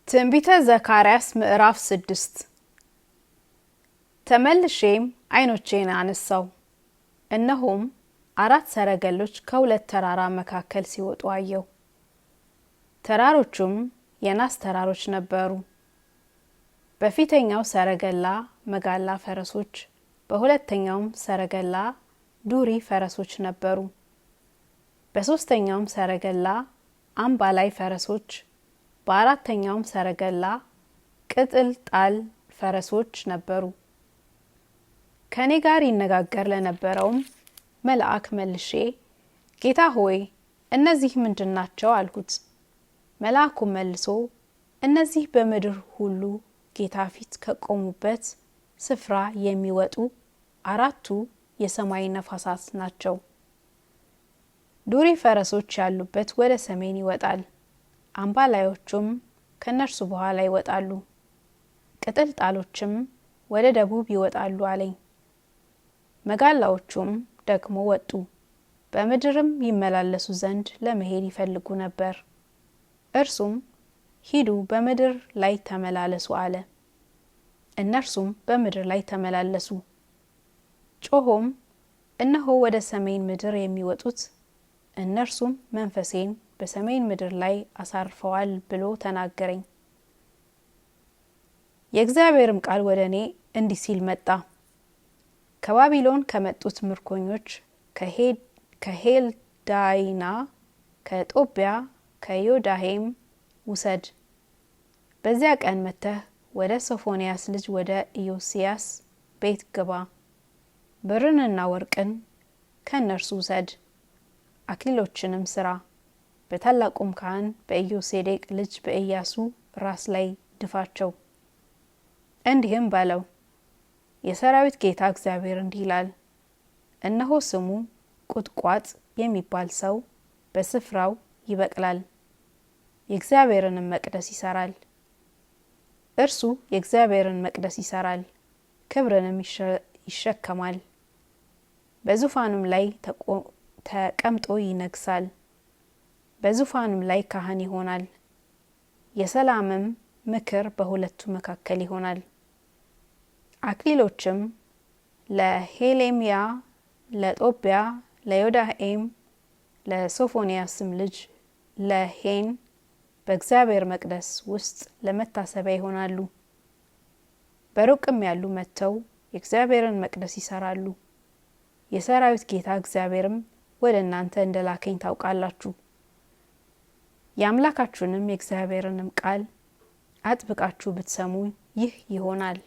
ትንቢተ ዘካርያስ ምዕራፍ 6 ተመልሼም ዓይኖቼን አነሳው፣ እነሆም 4 ሰረገሎች ከሁለት ተራራ መካከል ሲወጡ አየሁ። ተራሮቹም የናስ ተራሮች ነበሩ። በፊተኛው ሰረገላ መጋላ ፈረሶች፣ በሁለተኛውም ሰረገላ ዱሪ ፈረሶች ነበሩ። በሶስተኛውም ሰረገላ አምባላይ ፈረሶች፣ በአራተኛውም ሰረገላ ቅጥል ጣል ፈረሶች ነበሩ። ከኔ ጋር ይነጋገር ለነበረውም መልአክ መልሼ ጌታ ሆይ እነዚህ ምንድናቸው አልኩት። መልአኩም መልሶ እነዚህ በምድር ሁሉ ጌታ ፊት ከቆሙበት ስፍራ የሚወጡ 4 የሰማይ ነፋሳት ናቸው። ዱሪ ፈረሶች ያሉበት ወደ ሰሜን ይወጣል፣ አምባላዮቹም ከነርሱ በኋላ ይወጣሉ፣ ቅጥል ጣሎችም ወደ ደቡብ ይወጣሉ አለኝ። መጋላዎቹም ደግሞ ወጡ፣ በምድርም ይመላለሱ ዘንድ ለመሄድ ይፈልጉ ነበር። እርሱም ሂዱ በምድር ላይ ተመላለሱ አለ። እነርሱም በምድር ላይ ተመላለሱ። ጮሆም እነሆ ወደ ሰሜን ምድር የሚወጡት እነርሱም መንፈሴን በሰሜን ምድር ላይ አሳርፈዋል ብሎ ተናገረኝ። የእግዚአብሔርም ቃል ወደ እኔ እንዲህ ሲል መጣ። ከባቢሎን ከመጡት ምርኮኞች ከሄልዳይና ከጦቢያ ከዮዳሄም ውሰድ። በዚያ ቀን መጥተህ ወደ ሶፎንያስ ልጅ ወደ ኢዮስያስ ቤት ግባ። ብርንና ወርቅን ከእነርሱ ውሰድ፣ አክሊሎችንም ስራ። በታላቁም ካህን በኢዮሴዴቅ ልጅ በኢያሱ ራስ ላይ ድፋቸው። እንዲህም በለው፣ የሰራዊት ጌታ እግዚአብሔር እንዲህ ይላል፣ እነሆ ስሙ ቁጥቋጥ የሚባል ሰው በስፍራው ይበቅላል፣ የእግዚአብሔርንም መቅደስ ይሰራል። እርሱ የእግዚአብሔርን መቅደስ ይሰራል፣ ክብርንም ይሸከማል። በዙፋኑም ላይ ተቀምጦ ይነግሳል። በዙፋኑም ላይ ካህን ይሆናል። የሰላምም ምክር በሁለቱ መካከል ይሆናል። አክሊሎችም ለሄሌምያ፣ ለጦቢያ፣ ለዮዳሄም፣ ለሶፎንያስም ልጅ ለሄን በእግዚአብሔር መቅደስ ውስጥ ለመታሰቢያ ይሆናሉ። በሩቅም ያሉ መጥተው የእግዚአብሔርን መቅደስ ይሰራሉ። የሰራዊት ጌታ እግዚአብሔርም ወደ እናንተ እንደላከኝ ታውቃላችሁ። የአምላካችሁንም የእግዚአብሔርንም ቃል አጥብቃችሁ ብትሰሙ ይህ ይሆናል።